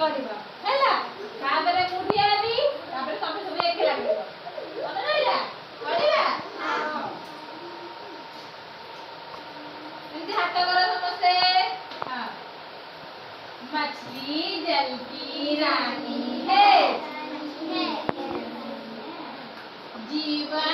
କରିବା ହେଲା ତାପରେ ମୁଁ ଠିଆ ହେବି ତାପରେ ତମେ ସବୁ ଏକେ ଲାଗିବ ମନେ ରହିଲା କରିବା ଏମିତି ହାତ କର ସମସ୍ତେ हाँ मछली जल की रानी है जीवन